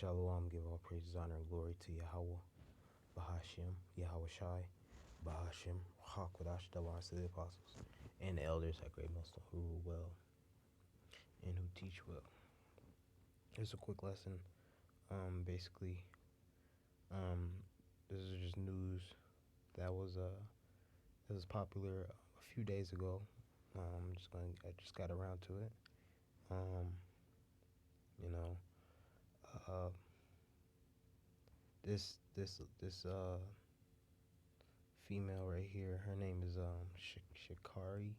Shalom, give all praises, honor, and glory to Yahweh, Bahashim, Yahweh Shai, Bahashim, Hakwadash, the last of the apostles, and the elders at Great Muslim who rule well and who teach well. Here's a quick lesson. Basically, this is just news that was popular a few days ago. I just got around to it. You know, uh, this female right here, her name is Shikari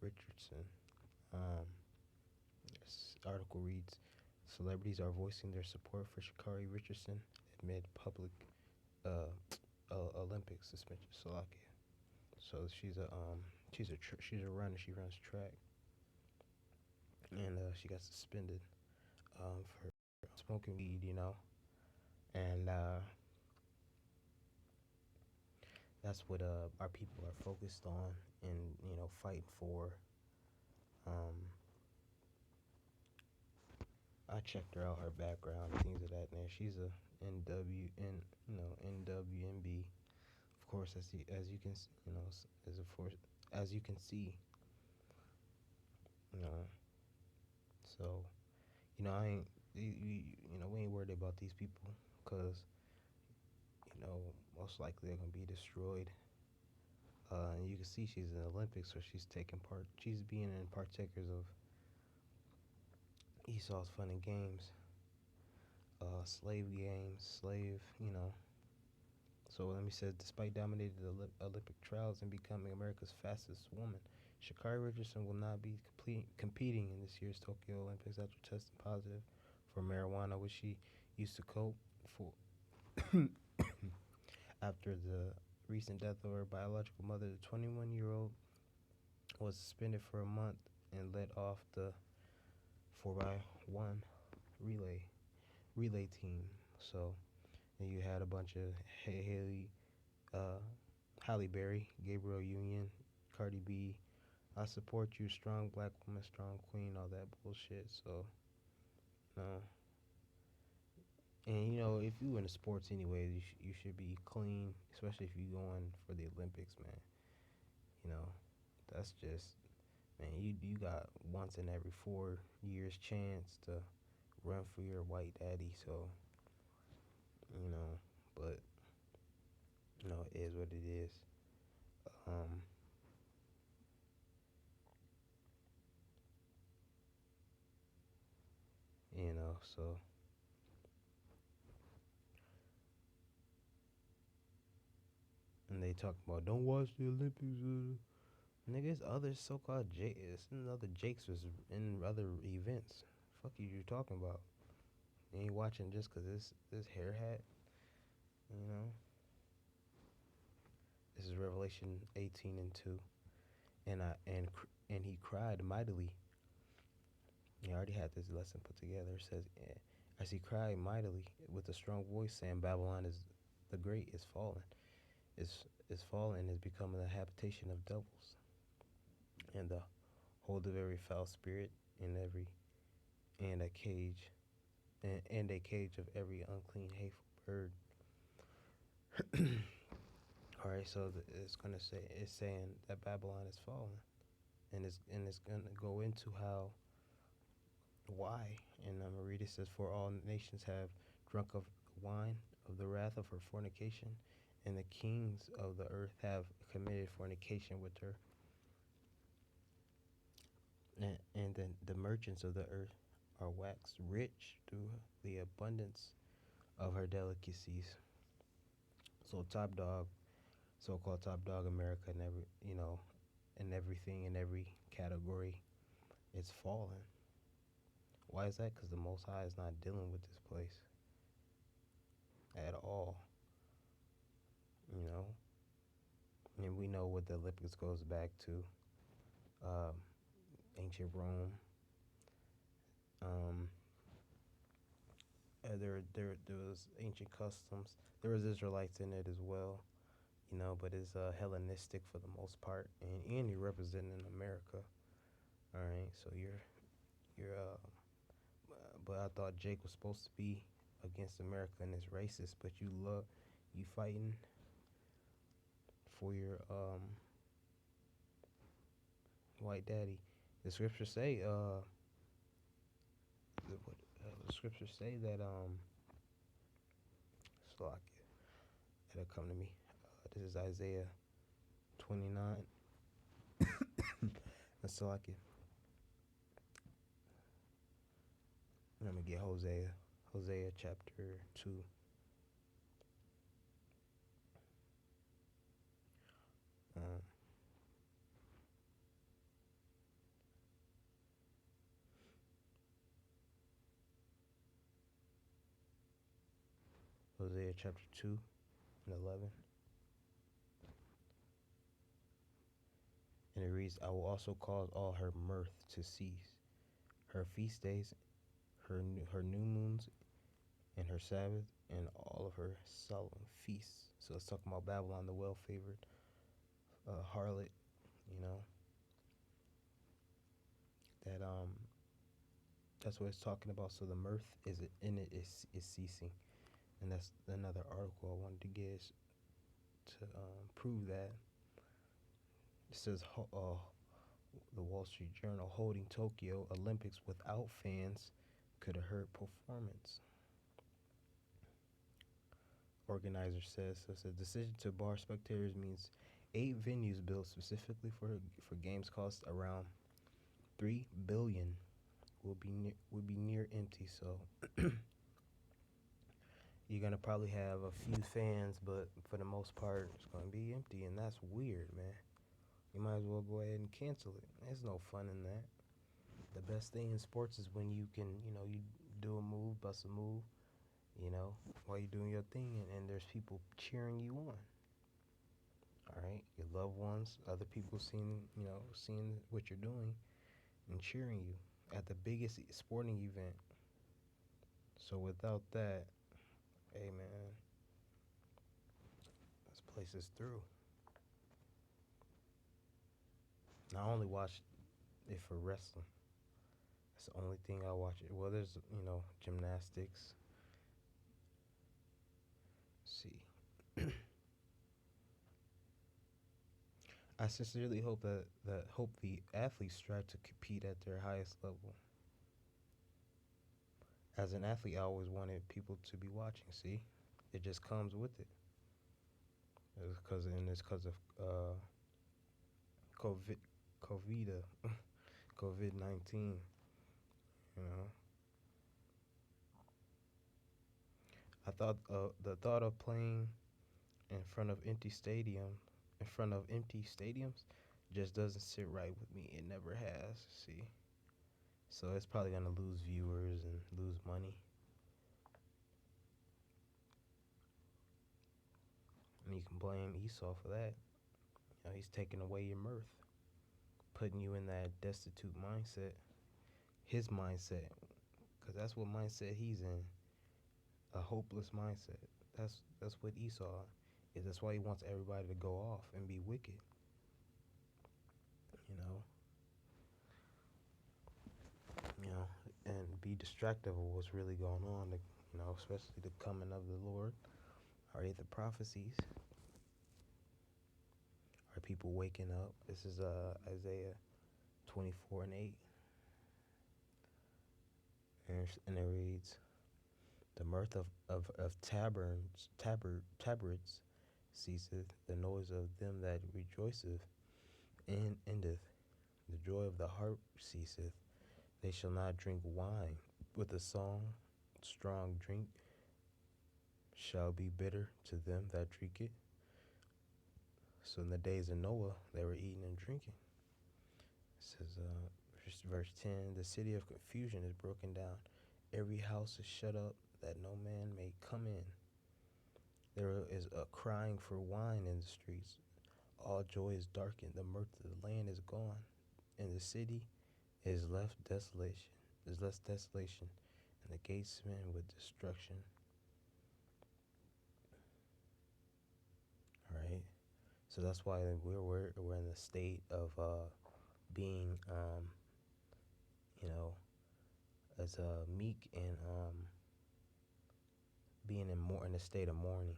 Richardson. This article reads: Celebrities are voicing their support for Shikari Richardson amid public Olympic suspension. Slovakia. So she's a runner. She runs track, and she got suspended for smoking weed. And that's what our people are focused on and fighting for. I checked her out, her background, things of that nature. She's a NWNB, of course, as you can as you can see, you know. So I ain't we ain't worried about these people because most likely they're gonna be destroyed. And you can see she's in the Olympics, so she's taking part. She's being in partakers of Esau's fun and games, slave. So let me say, despite dominating the Olympic trials and becoming America's fastest woman, Sha'Carri Richardson will not be competing in this year's Tokyo Olympics after testing positive for marijuana, which she used to cope for after the recent death of her biological mother. The 21-year-old was suspended for a month and led off the 4x1 relay team. So, and you had a bunch of Halle Berry, Gabriel Union, Cardi B. I support you, strong black woman, strong queen, all that bullshit. So, no. And if you in the sports anyway, you should be clean, especially if you going for the Olympics, man. That's just, man. You got once in every 4 years chance to run for your white daddy. So, but it is what it is. Um, so and they talk about don't watch the Olympics. Nigga, it's other so-called it's other Jakes was in other events. Fuck you talking about? You ain't watching just 'cause this hair hat. This is Revelation 18:2, and he cried mightily. He already had this lesson put together. It says, as he cried mightily with a strong voice, saying, Babylon is the great is fallen, is fallen, is becoming the habitation of devils, and the hold of every foul spirit, and a cage, and a cage of every unclean, hateful bird. All right, so it's saying that Babylon is fallen, and it's gonna go into why. And I'm gonna read it. Says, for all nations have drunk of the wine of the wrath of her fornication, and the kings of the earth have committed fornication with her, and then the merchants of the earth are waxed rich through the abundance of her delicacies. So top dog, so-called top dog America, and and everything in every category, it's falling. Why is that? Because the Most High is not dealing with this place at all. And we know what the Olympics goes back to. Ancient Rome. There was ancient customs. There was Israelites in it as well. But it's Hellenistic for the most part, and you're representing America. All right, so you're but I thought Jake was supposed to be against America and it's racist, but you fighting for your white daddy. The scriptures say the scriptures say that Slock, it'll come to me. This is Isaiah 29. That's Slock. I'm gonna get Hosea chapter 2. Um, Hosea chapter 2 and 11. And it reads, I will also cause all her mirth to cease, her feast days, her new moons, and her Sabbath, and all of her solemn feasts. So it's talking about Babylon, the well-favored harlot, you know, that that's what it's talking about. So the mirth is in it is ceasing, and that's another article I wanted to get to prove that. It says the Wall Street Journal, holding Tokyo Olympics without fans could have hurt performance. Organizer says, so it's a decision to bar spectators means 8 venues built specifically for games cost around $3 billion will be near empty. So you're gonna probably have a few fans, but for the most part, it's gonna be empty, and that's weird, man. You might as well go ahead and cancel it. There's no fun in that. The best thing in sports is when you can, you do a move, bust a move, while you're doing your thing, and there's people cheering you on. All right, your loved ones, other people seeing what you're doing and cheering you at the biggest sporting event. So without that, hey man, this place is through. I only watch it for wrestling. That's the only thing I watch it. Well, there's gymnastics. Let's see. I sincerely hope that the athletes strive to compete at their highest level. As an athlete, I always wanted people to be watching. See, it just comes with it. It's because of COVID, COVID, COVID-19. You know, I thought the thought of playing in front of empty stadiums, just doesn't sit right with me. It never has. See, so it's probably gonna lose viewers and lose money. And you can blame Esau for that. He's taking away your mirth, putting you in that destitute mindset, his mindset, because that's what mindset he's in, a hopeless mindset. That's what Esau is. That's why he wants everybody to go off and be wicked. You know, and be distracted of what's really going on. Especially the coming of the Lord. Are the prophecies? Are people waking up? This is Isaiah 24 and 8. And it reads, the mirth of tabrets ceaseth, the noise of them that rejoiceth and endeth. The joy of the harp ceaseth. They shall not drink wine with a song. Strong drink shall be bitter to them that drink it. So in the days of Noah, they were eating and drinking. It says, verse 10, the city of confusion is broken down. Every house is shut up, that no man may come in. There is a crying for wine in the streets. All joy is darkened. The mirth of the land is gone. And the city is left desolation. And the gates smitten with destruction. All right. So that's why we're in the state of being as meek and being in a state of mourning.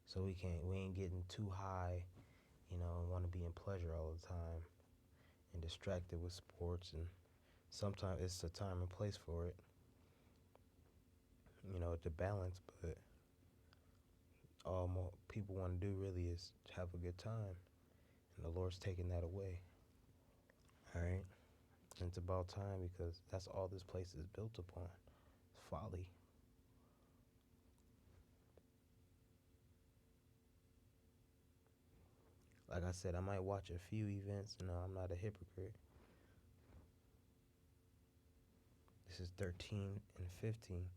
So we ain't getting too high, and want to be in pleasure all the time and distracted with sports. And sometimes it's a time and place for it, to balance. But all people want to do really is have a good time, and the Lord's taking that away. All right, and it's about time because that's all this place is built upon. It's folly. Like I said, I might watch a few events. I'm not a hypocrite. This is 13 and 15.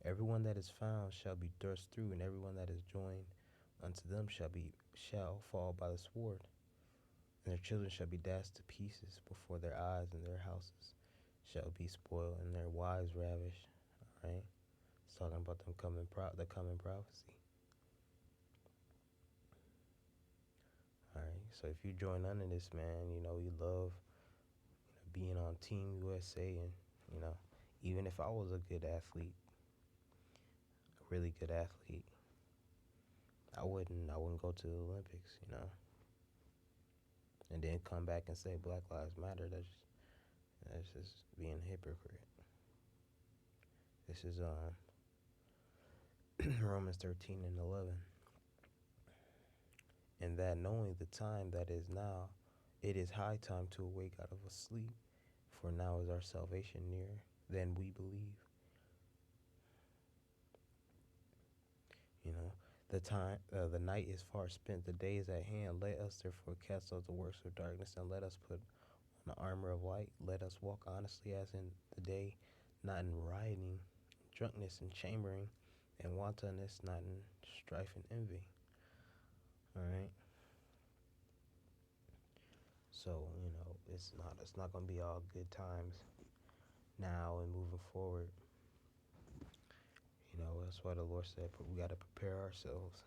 Everyone that is found shall be thrust through, and everyone that is joined unto them shall fall by the sword, and their children shall be dashed to pieces before their eyes, and their houses shall be spoiled, and their wives ravished. All right, it's talking about the coming prophecy. All right, so if you join under this, man, you love being on Team USA, and even if I was a good athlete, a really good athlete, I wouldn't go to the Olympics. And then come back and say Black Lives Matter. That's just being a hypocrite. This is Romans 13 and 11. And that knowing the time that is now, it is high time to awake out of a sleep, for now is our salvation nearer than we believe. The night is far spent, the day is at hand. Let us therefore cast off the works of darkness, and let us put on the armor of light. Let us walk honestly as in the day, not in rioting, drunkenness, and chambering, and wantonness, not in strife and envy. All right. So it's not gonna be all good times now and moving forward. That's why the Lord said, but we gotta prepare ourselves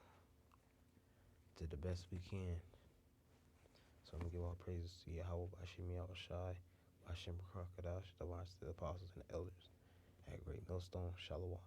to the best we can. So I'm gonna give all praises to Yahweh, Bashim Yahushai, Bashim Krokadash, the watch, the apostles and the elders at Great Millstone, Shalom.